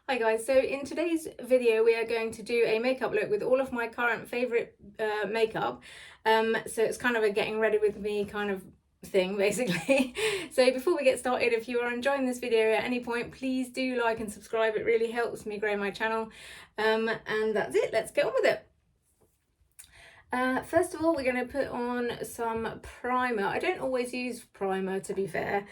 Hi guys, so in today's video we are going to do a makeup look with all of my current favourite makeup. So it's kind of a getting ready with me kind of thing basically. So before we get started, if you are enjoying this video at any point, please do like and subscribe. It really helps me grow my channel. And that's it, let's get on with it. First of all, we're going to put on some primer. I don't always use primer, to be fair.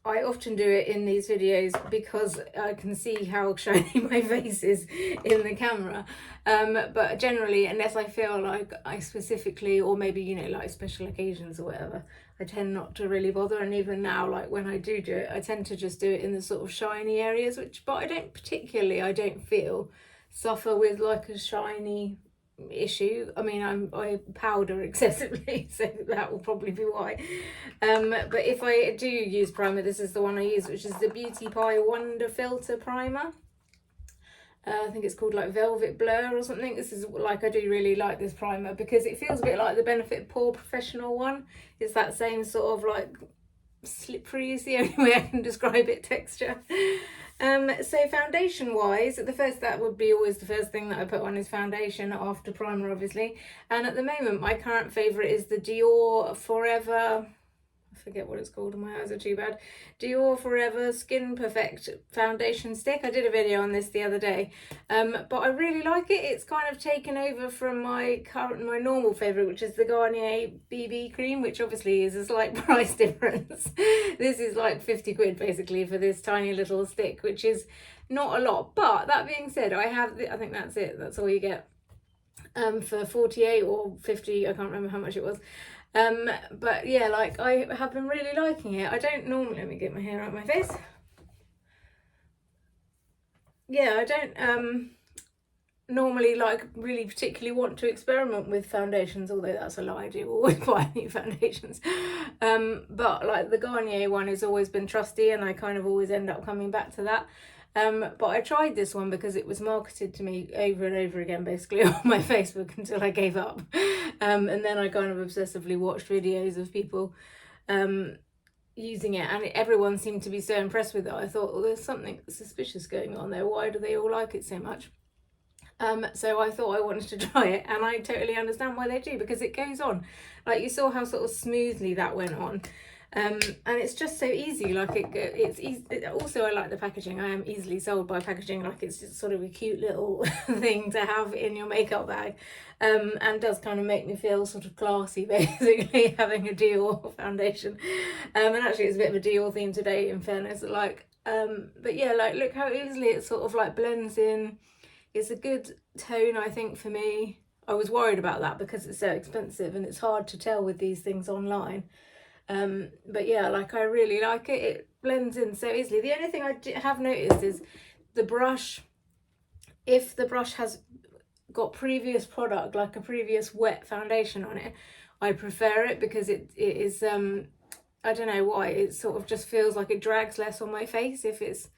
I often do it in these videos because I can see how shiny my face is in the camera. But generally, unless I feel like I specifically, or maybe, you know, like special occasions or whatever, I tend not to really bother. And even now, like when I do it, I tend to just do it in the sort of shiny areas, but I don't feel suffer with like a shiny issue. I mean, I powder excessively, so that will probably be why. But if I do use primer, this is the one I use, which is the Beauty Pie Wonder Filter Primer. I think it's called like Velvet Blur or something. This is like, I do really like this primer because it feels a bit like the Benefit Pore Professional one. It's that same sort of like slippery is the only way I can describe it texture. So foundation wise, that would be always the first thing that I put on is foundation after primer, obviously. And at the moment, my current favourite is the Dior Forever, I forget what it's called, my eyes are too bad, Dior Forever Skin Perfect foundation stick. I did a video on this the other day, but I really like it. It's kind of taken over from my normal favourite, which is the Garnier BB cream, which obviously is a slight price difference. This is like 50 quid basically for this tiny little stick, which is not a lot. But that being said, I think that's all you get for 48 or 50, I can't remember how much it was. But yeah, like I have been really liking it. I don't normally, let me get my hair out of my face. Yeah, I don't normally like really particularly want to experiment with foundations, although that's a lie, I do always buy new foundations. But like the Garnier one has always been trusty and I kind of always end up coming back to that. But I tried this one because it was marketed to me over and over again basically on my Facebook until I gave up. And then I kind of obsessively watched videos of people using it, and everyone seemed to be so impressed with it. I thought, well, there's something suspicious going on there. Why do they all like it so much? So I thought I wanted to try it, and I totally understand why they do, because it goes on. Like you saw how sort of smoothly that went on. And it's just so easy, like it's easy. Also, I like the packaging. I am easily sold by packaging. Like it's just sort of a cute little thing to have in your makeup bag, and does kind of make me feel sort of classy basically, having a Dior foundation. And actually it's a bit of a Dior theme today, in fairness, like but yeah, like look how easily it sort of like blends in. It's a good tone, I think, for me. I was worried about that because it's so expensive and it's hard to tell with these things online. But yeah, like I really like it. It blends in so easily. The only thing I have noticed is the brush. If the brush has got previous product, like a previous wet foundation on it, I prefer it because it is, I don't know why, it sort of just feels like it drags less on my face if it's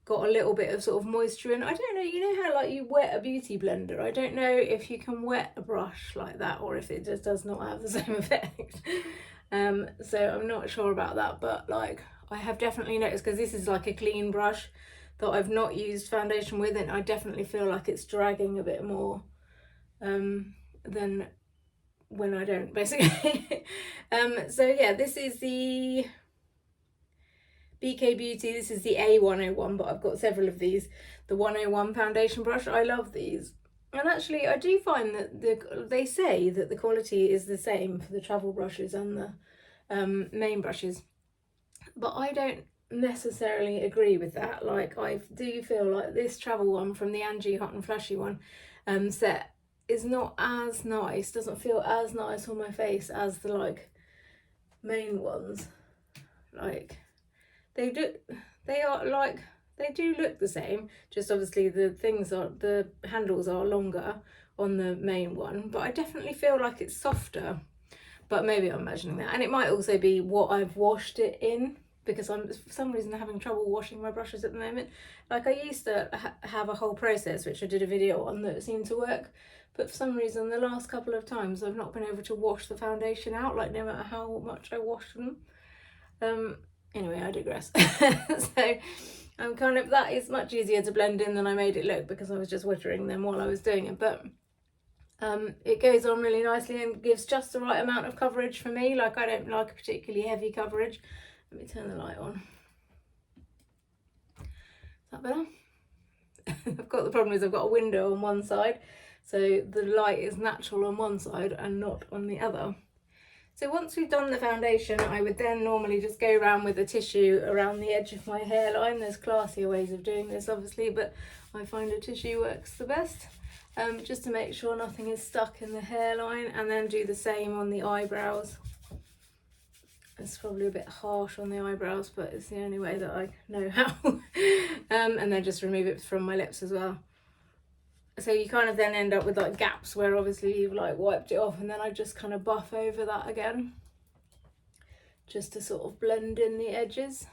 got a little bit of sort of moisture in. I don't know, you know how like you wet a beauty blender? I don't know if you can wet a brush like that or if it just does not have the same effect. So I'm not sure about that, but like I have definitely noticed, because this is like a clean brush that I've not used foundation with, and I definitely feel like it's dragging a bit more than when I don't, basically. So yeah, this is the BK Beauty. This is the A101, but I've got several of these. The 101 foundation brush. I love these. And actually, I do find that they say that the quality is the same for the travel brushes and the main brushes. But I don't necessarily agree with that. Like, I do feel like this travel one from the Angie Hot and Flashy one set is not as nice, doesn't feel as nice on my face as the like main ones. Like, they do look the same, just obviously the handles are longer on the main one, but I definitely feel like it's softer. But maybe I'm imagining that, and it might also be what I've washed it in, because I'm for some reason having trouble washing my brushes at the moment. Like I used to have a whole process which I did a video on that seemed to work, but for some reason the last couple of times I've not been able to wash the foundation out, like no matter how much I wash them. Anyway, I digress. So kind of, that is much easier to blend in than I made it look because I was just wittering them while I was doing it. But it goes on really nicely and gives just the right amount of coverage for me. Like, I don't like a particularly heavy coverage. Let me turn the light on. Is that better? I've got, the problem is I've got a window on one side, so the light is natural on one side and not on the other. So once we've done the foundation, I would then normally just go around with a tissue around the edge of my hairline. There's classier ways of doing this obviously, but I find a tissue works the best, just to make sure nothing is stuck in the hairline, and then do the same on the eyebrows. It's probably a bit harsh on the eyebrows, but it's the only way that I know how. And then just remove it from my lips as well. So you kind of then end up with like gaps where obviously you've like wiped it off, and then I just kind of buff over that again, just to sort of blend in the edges.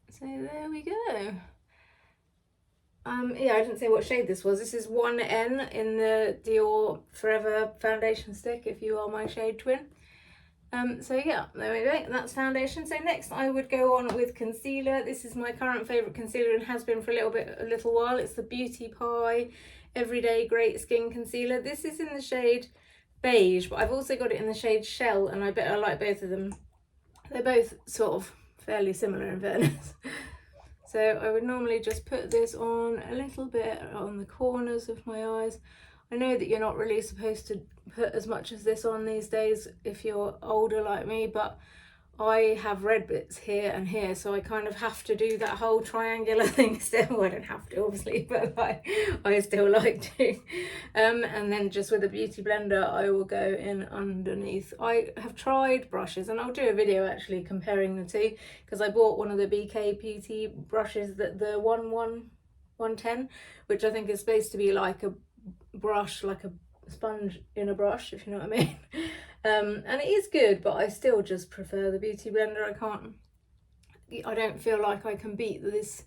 So there we go. Yeah, I didn't say what shade this was. This is 1N in the Dior Forever foundation stick, if you are my shade twin. So yeah, there we go, that's foundation. So next I would go on with concealer. This is my current favourite concealer and has been for a little while. It's the Beauty Pie Everyday Great Skin Concealer. This is in the shade Beige, but I've also got it in the shade Shell, and I bet I like both of them. They're both sort of fairly similar in fairness. So I would normally just put this on a little bit on the corners of my eyes. I know that you're not really supposed to put as much as this on these days if you're older like me, but I have red bits here and here, so I kind of have to do that whole triangular thing still. Well, I don't have to obviously, but I still like to. And then just with a beauty blender I will go in underneath. I have tried brushes, and I'll do a video actually comparing the two, because I bought one of the BK Beauty brushes, that the 110, which I think is supposed to be like a brush, like a sponge in a brush, if you know what I mean. And it is good, but I still just prefer the beauty blender. I don't feel like I can beat this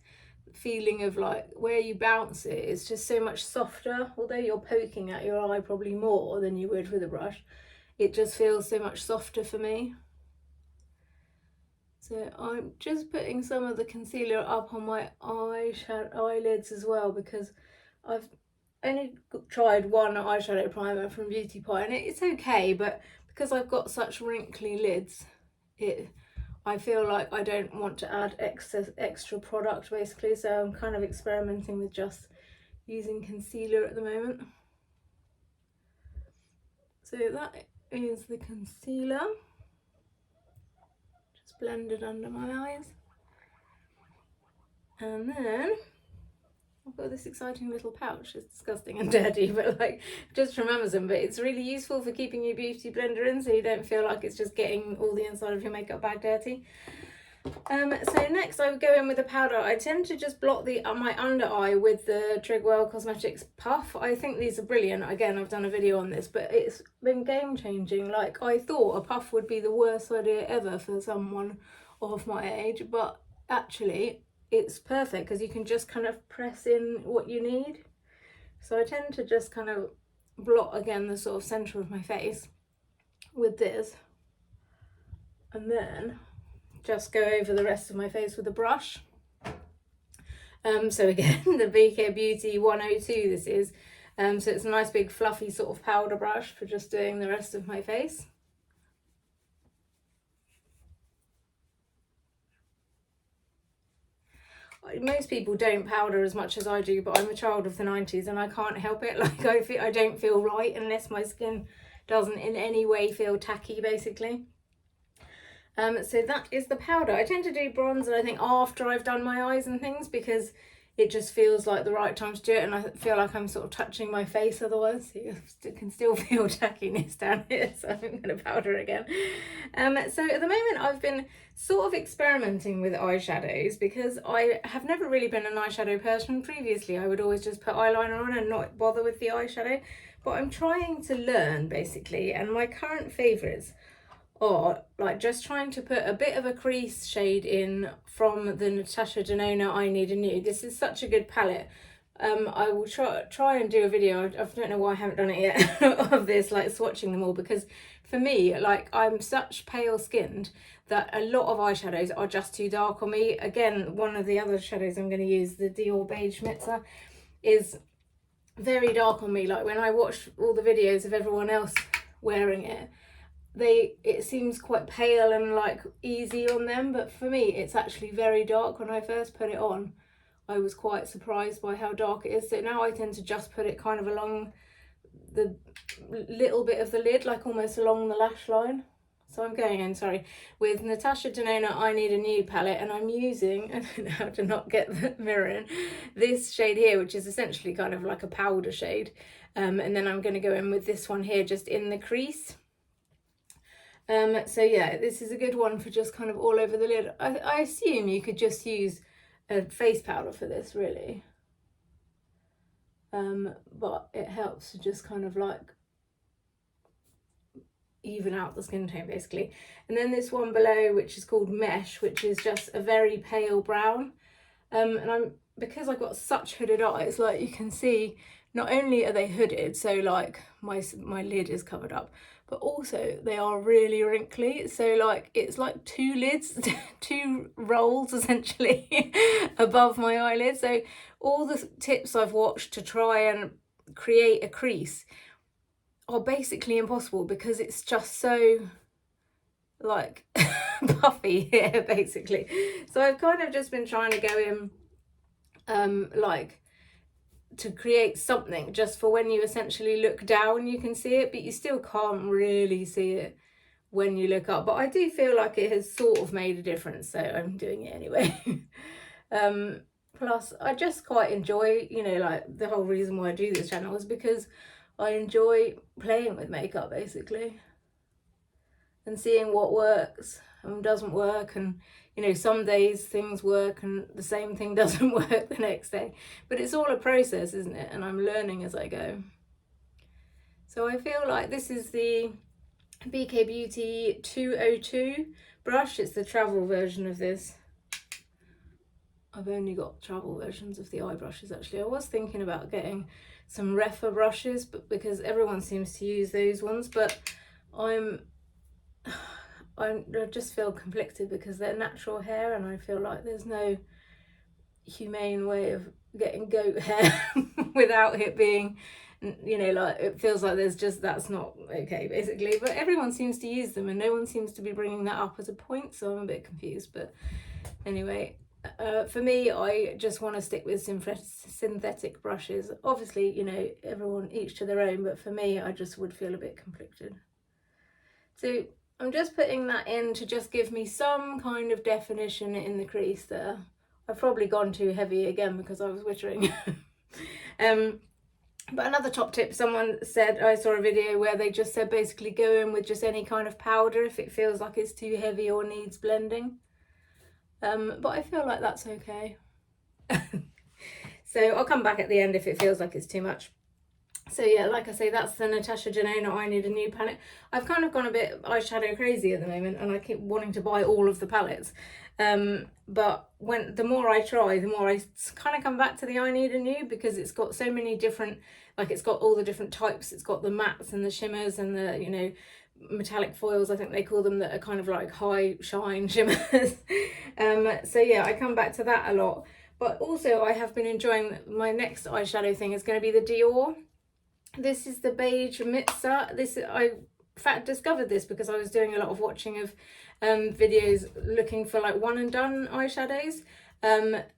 feeling of like where you bounce it. It's just so much softer, although you're poking at your eye probably more than you would with a brush. It just feels so much softer for me. So I'm just putting some of the concealer up on my eyelids as well, because I've only tried one eyeshadow primer from Beauty Pie and it's okay, but because I've got such wrinkly lids, I feel like I don't want to add extra product basically, so I'm kind of experimenting with just using concealer at the moment. So that is the concealer, just blended under my eyes. And then I've got this exciting little pouch. It's disgusting and dirty, but like just from Amazon, but it's really useful for keeping your beauty blender in, so you don't feel like it's just getting all the inside of your makeup bag dirty. So next I would go in with a powder. I tend to just blot my under eye with the Trigwell Cosmetics Puff. I think these are brilliant. Again, I've done a video on this, but it's been game changing. Like, I thought a puff would be the worst idea ever for someone of my age, but actually it's perfect because you can just kind of press in what you need. So I tend to just kind of blot again the sort of centre of my face with this, and then just go over the rest of my face with a brush. So again, the BK Beauty 102 this is. So it's a nice big fluffy sort of powder brush for just doing the rest of my face. Most people don't powder as much as I do, but I'm a child of the 90s and I can't help it. Like, I don't feel right unless my skin doesn't in any way feel tacky, basically. So that is the powder. I tend to do bronzer, I think, after I've done my eyes and things, because it just feels like the right time to do it, and I feel like I'm sort of touching my face otherwise. You can still feel tackiness down here, so I'm going to powder again. So at the moment I've been sort of experimenting with eyeshadows, because I have never really been an eyeshadow person. Previously I would always just put eyeliner on and not bother with the eyeshadow, but I'm trying to learn basically, and my current favourites are like just trying to put a bit of a crease shade in from the Natasha Denona I Need a Nude. This is such a good palette, I will try and do a video. I don't know why I haven't done it yet of this, like swatching them all, because for me, like, I'm such pale skinned that a lot of eyeshadows are just too dark on me. Again, one of the other shadows I'm going to use, the Dior Beige Mitzah, is very dark on me. Like when I watch all the videos of everyone else wearing it, it seems quite pale and like easy on them, but for me it's actually very dark. When I first put it on, I was quite surprised by how dark it is. So now I tend to just put it kind of along the little bit of the lid, like almost along the lash line. So I'm going in, sorry, with Natasha Denona I Need a Nude palette, and I'm using, I don't know how to not get the mirror in, this shade here, which is essentially kind of like a powder shade. And then I'm going to go in with this one here, just in the crease. So yeah, this is a good one for just kind of all over the lid. I assume you could just use a face powder for this, really. But it helps to just kind of like even out the skin tone, basically. And then this one below, which is called Mesh, which is just a very pale brown. And because I've got such hooded eyes, like you can see, not only are they hooded, so like my lid is covered up, but also they are really wrinkly. So like it's like two lids, two rolls essentially above my eyelid. So all the tips I've watched to try and create a crease are basically impossible, because it's just so like puffy here basically. So I've kind of just been trying to go in like to create something just for when you essentially look down you can see it, but you still can't really see it when you look up. But I do feel like it has sort of made a difference, so I'm doing it anyway. Plus I just quite enjoy, you know, like the whole reason why I do this channel is because I enjoy playing with makeup basically, and seeing what works and doesn't work. And you know, some days things work and the same thing doesn't work the next day, but it's all a process, isn't it? And I'm learning as I go. So I feel like this is the BK Beauty 202 brush. It's the travel version of this. I've only got travel versions of the eye brushes actually. I was thinking about getting some Refa brushes, but because everyone seems to use those ones, but I just feel conflicted because they're natural hair, and I feel like there's no humane way of getting goat hair without it being, you know, like it feels like there's just, that's not okay basically. But everyone seems to use them and no one seems to be bringing that up as a point, so I'm a bit confused. But anyway, for me, I just want to stick with synthetic brushes. Obviously, you know, everyone each to their own, but for me I just would feel a bit conflicted. So I'm just putting that in to just give me some kind of definition in the crease there. I've probably gone too heavy again because I was wittering. But another top tip, someone said, I saw a video where they just said basically go in with just any kind of powder if it feels like it's too heavy or needs blending. But I feel like that's okay. So I'll come back at the end if it feels like it's too much. So yeah, like I say, that's the Natasha Denona I Need a Nude palette. I've kind of gone a bit eyeshadow crazy at the moment, and I keep wanting to buy all of the palettes. But the more I try, the more I kind of come back to the I Need a Nude, because it's got so many different, like it's got all the different types. It's got the mattes and the shimmers and the, you know, metallic foils, I think they call them, that are kind of like high shine shimmers. So yeah, I come back to that a lot. But also I have been enjoying, my next eyeshadow thing is going to be the Dior. This is the Beige Mitzah. I in fact discovered this because I was doing a lot of watching of videos looking for like one and done eyeshadows.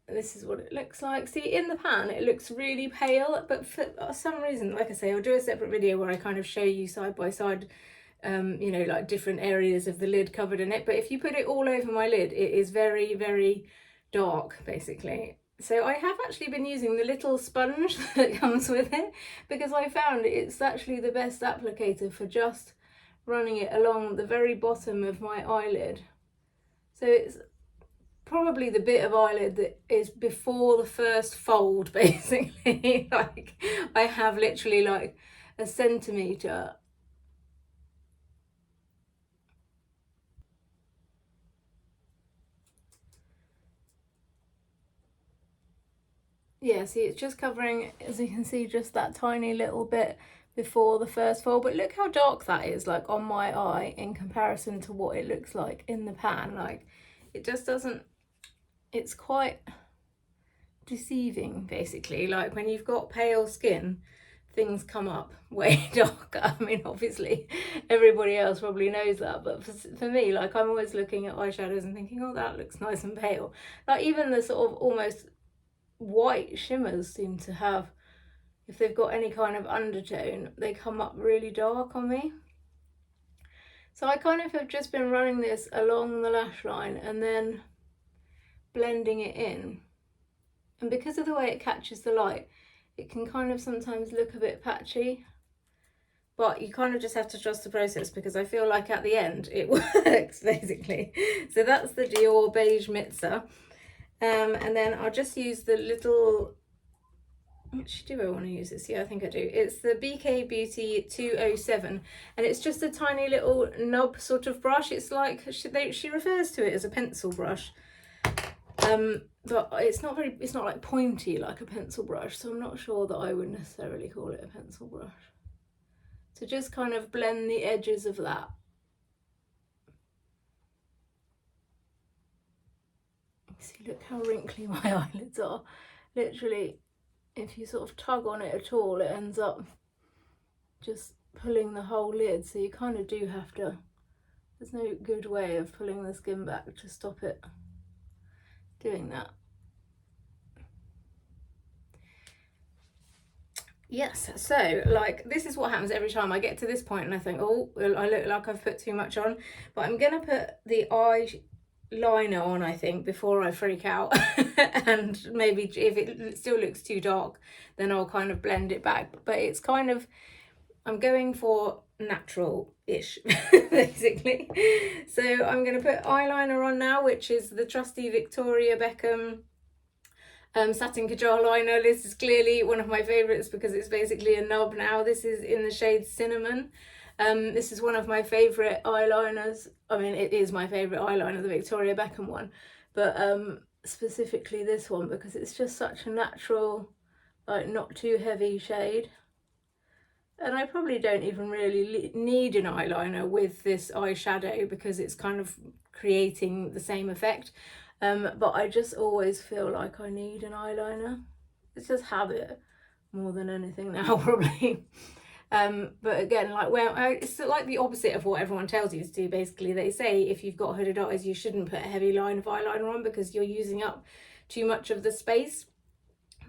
This is what it looks like. See, in the pan it looks really pale, but for some reason, like I say, I'll do a separate video where I kind of show you side by side, you know, like different areas of the lid covered in it. But if you put it all over my lid, it is very, very dark basically. So I have actually been using the little sponge that comes with it, because I found it's actually the best applicator for just running it along the very bottom of my eyelid. So it's probably the bit of eyelid that is before the first fold basically. Like I have literally like a centimetre. yeah, see, it's just covering, as you can see, just that tiny little bit before the first fold. But look how dark that is, like, on my eye in comparison to what it looks like in the pan. Like, it just doesn't, it's quite deceiving, basically. Like, when you've got pale skin, things come up way darker. I mean, obviously everybody else probably knows that, but for me, like, I'm always looking at eyeshadows and thinking, oh, that looks nice and pale. Like, even the sort of almost white shimmers seem to have, if they've got any kind of undertone, they come up really dark on me. So I kind of have just been running this along the lash line and then blending it in. And because of the way it catches the light, it can kind of sometimes look a bit patchy, but you kind of just have to trust the process, because I feel like at the end it works, basically. So that's the Dior Beige Mitzah. And then I'll just use the little, actually, do I want to use this? Yeah, I think I do. It's the BK Beauty 207, and it's just a tiny little nub sort of brush. It's like, she refers to it as a pencil brush. But it's not like pointy like a pencil brush, so I'm not sure that I would necessarily call it a pencil brush. So just kind of blend the edges of that. See, look how wrinkly my eyelids are. Literally, if you sort of tug on it at all, it ends up just pulling the whole lid. So you kind of do have to, there's no good way of pulling the skin back to stop it doing that. Yes, so like, this is what happens every time I get to this point and I think, oh, I look like I've put too much on, but I'm gonna put the eyeliner on, I think, before I freak out. And maybe if it still looks too dark, then I'll kind of blend it back. But it's kind of, I'm going for natural-ish, basically. So I'm going to put eyeliner on now, which is the trusty Victoria Beckham Satin Kajal liner. This is clearly one of my favourites because it's basically a nub now. This is in the shade Cinnamon. This is one of my favourite eyeliners. I mean, it is my favourite eyeliner, the Victoria Beckham one. But specifically this one, because it's just such a natural, like, not too heavy shade. And I probably don't even really need an eyeliner with this eyeshadow because it's kind of creating the same effect. But I just always feel like I need an eyeliner. It's just habit more than anything now, probably. But again, like, it's like the opposite of what everyone tells you to do. Basically, they say if you've got hooded eyes, you shouldn't put a heavy line of eyeliner on because you're using up too much of the space.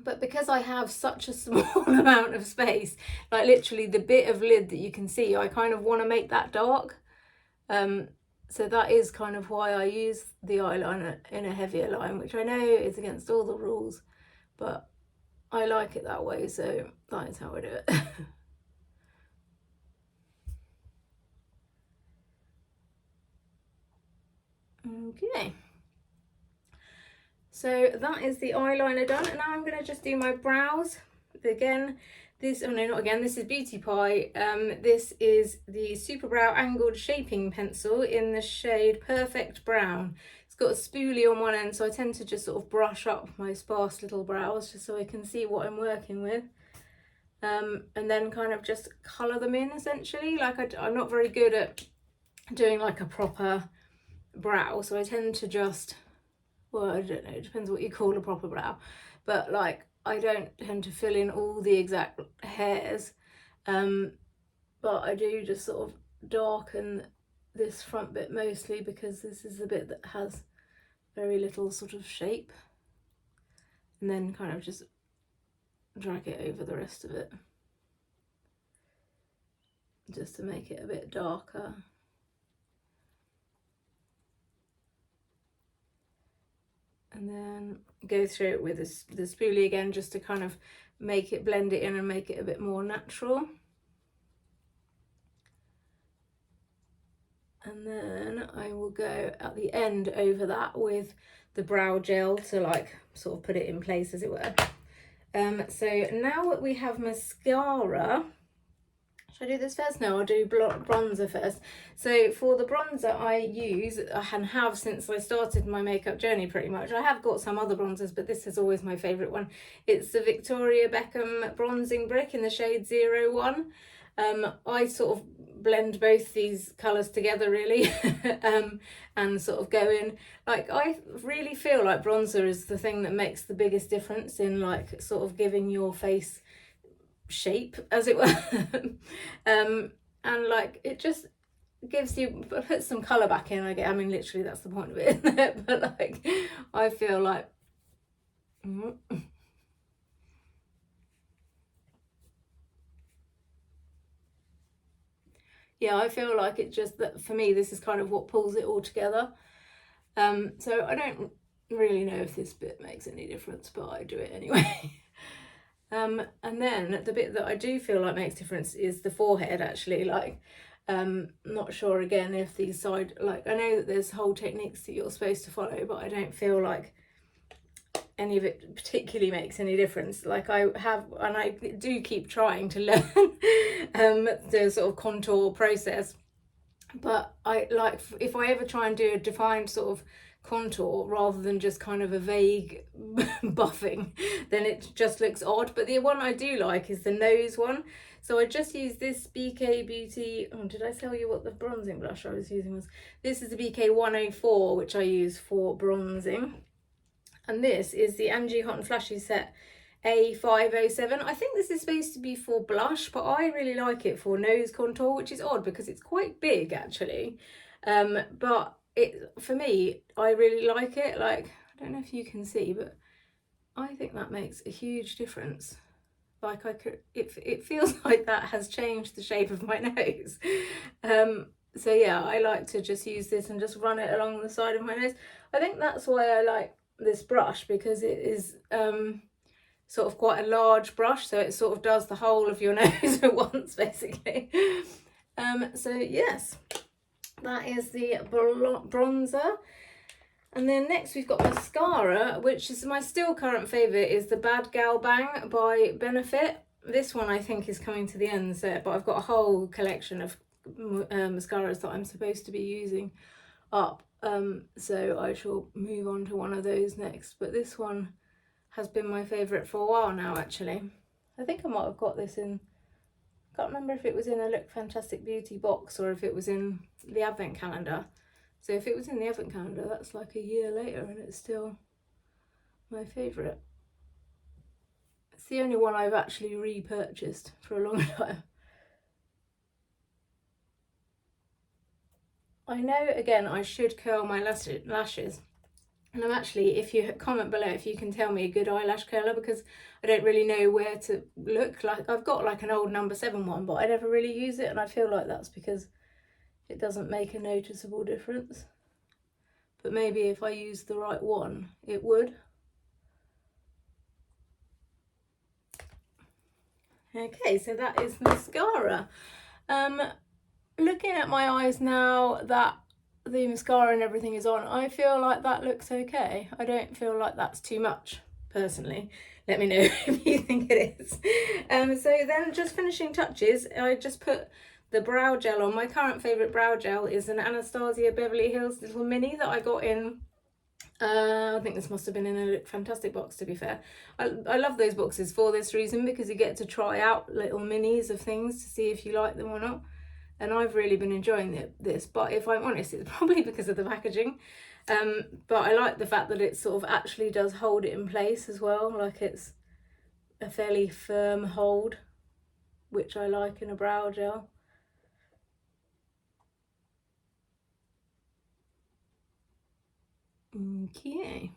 But because I have such a small amount of space, like literally the bit of lid that you can see, I kind of want to make that dark. So that is kind of why I use the eyeliner in a heavier line, which I know is against all the rules, but I like it that way, so that is how I do it. Okay. So that is the eyeliner done, and now I'm going to just do my brows. Again, this, oh no, not again, this is Beauty Pie. This is the Super Brow Angled Shaping Pencil in the shade Perfect Brown. It's got a spoolie on one end, so I tend to just sort of brush up my sparse little brows just so I can see what I'm working with. And then kind of just colour them in, essentially. Like, I'm not very good at doing like a proper brow, so I tend to just, well, I don't know, it depends what you call a proper brow, but like, I don't tend to fill in all the exact hairs, but I do just sort of darken this front bit mostly because this is the bit that has very little sort of shape, and then kind of just drag it over the rest of it just to make it a bit darker. And then go through it with the spoolie again, just to kind of make it, blend it in and make it a bit more natural. And then I will go at the end over that with the brow gel to like sort of put it in place, as it were. So now we have mascara. Should I do this first? No, I'll do bronzer first. So for the bronzer I use and have since I started my makeup journey pretty much. I have got some other bronzers, but this is always my favourite one. It's the Victoria Beckham Bronzing Brick in the shade 01. I sort of blend both these colours together really and sort of go in. Like, I really feel like bronzer is the thing that makes the biggest difference in like sort of giving your face shape, as it were. And like it just gives you, puts some colour back in. I mean literally that's the point of it, isn't it? But like I feel like yeah, I feel like it just, that for me this is kind of what pulls it all together. So I don't really know if this bit makes any difference, but I do it anyway. And then the bit that I do feel like makes difference is the forehead actually. Like not sure again if these side, like I know that there's whole techniques that you're supposed to follow, but I don't feel like any of it particularly makes any difference. Like I have, and I do keep trying to learn the sort of contour process, but I like, if I ever try and do a defined sort of contour rather than just kind of a vague buffing, then it just looks odd. But the one I do like is the nose one. So I just used this BK Beauty, oh, did I tell you what the bronzing blush I was using was? This is the BK 104, which I use for bronzing. And this is the Angie Hot and Flashy set A507. I think this is supposed to be for blush, but I really like it for nose contour, which is odd because it's quite big actually. But it, for me, I really like it. Like, I don't know if you can see, but I think that makes a huge difference. Like I could, it feels like that has changed the shape of my nose. So yeah, I like to just use this and just run it along the side of my nose. I think that's why I like this brush, because it is sort of quite a large brush, so it sort of does the whole of your nose at once basically. So yes, that is the bronzer. And then next we've got mascara, which is my still current favourite, is the Bad Gal Bang by Benefit. This one I think is coming to the end set, but I've got a whole collection of mascaras that I'm supposed to be using up. So I shall move on to one of those next. But this one has been my favourite for a while now actually. I think I might have got this in, I can't remember if it was in a Look Fantastic Beauty box or if it was in the advent calendar. So if it was in the advent calendar, that's like a year later and it's still my favourite. It's the only one I've actually repurchased for a long time. I know, again, I should curl my lashes. And I'm actually, if you comment below if you can tell me a good eyelash curler, because I don't really know where to look. Like, I've got like an old No. 7 one, but I never really use it, and I feel like that's because it doesn't make a noticeable difference. But maybe if I use the right one, it would. Okay, so that is mascara. Looking at my eyes now that the mascara and everything is on, I feel like that looks okay. I don't feel like that's too much, personally. Let me know if you think it is. So then just finishing touches, I just put the brow gel on. My current favourite brow gel is an Anastasia Beverly Hills little mini that I got in, I think this must have been in a Look Fantastic box, to be fair. I love those boxes for this reason, because you get to try out little minis of things to see if you like them or not. And I've really been enjoying this, but if I'm honest, it's probably because of the packaging. But I like the fact that it sort of actually does hold it in place as well. Like, it's a fairly firm hold, which I like in a brow gel. Okay.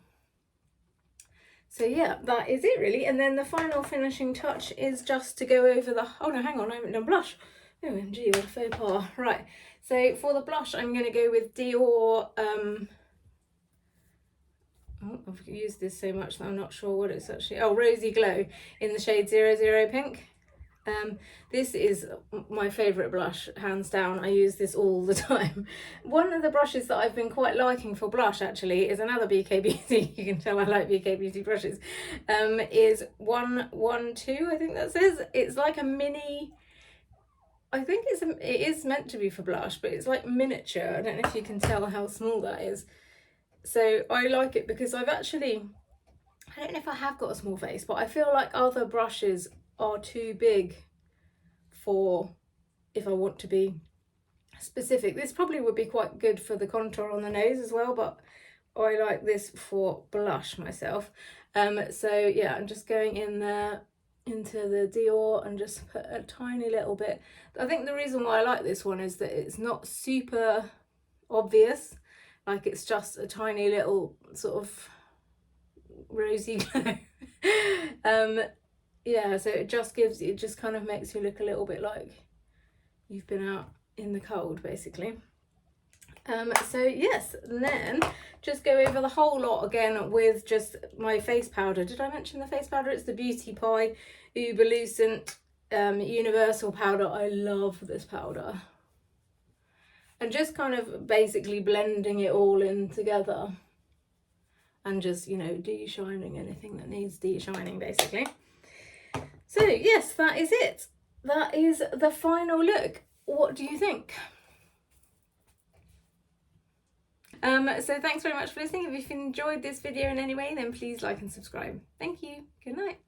So yeah, that is it really. And then the final finishing touch is just to go over the, oh no, hang on, I haven't done blush. OMG, what a faux pas. Right, so for the blush, I'm going to go with Dior, oh, I've used this so much that I'm not sure what it's actually, oh, Rosy Glow in the shade 00 Pink. This is my favourite blush, hands down. I use this all the time. One of the brushes that I've been quite liking for blush actually is another BK Beauty, you can tell I like BK Beauty brushes, is 112, I think that says. It's like a mini I think it is meant to be for blush, but it's like miniature. I don't know if you can tell how small that is. So I like it because I've actually, I don't know if I have got a small face, but I feel like other brushes are too big for if I want to be specific. This probably would be quite good for the contour on the nose as well, but I like this for blush myself. So yeah, I'm just going in there into the Dior and just put a tiny little bit. I think the reason why I like this one is that it's not super obvious, like it's just a tiny little sort of rosy glow. Yeah, so it just kind of makes you look a little bit like you've been out in the cold, basically. So yes, and then just go over the whole lot again with just my face powder. Did I mention the face powder? It's the Beauty Pie Uberlucent Universal powder. I love this powder. And just kind of basically blending it all in together. And just, you know, de-shining anything that needs de-shining, basically. So yes, that is it. That is the final look. What do you think? So thanks very much for listening. If you've enjoyed this video in any way, then please like and subscribe. Thank you. Good night.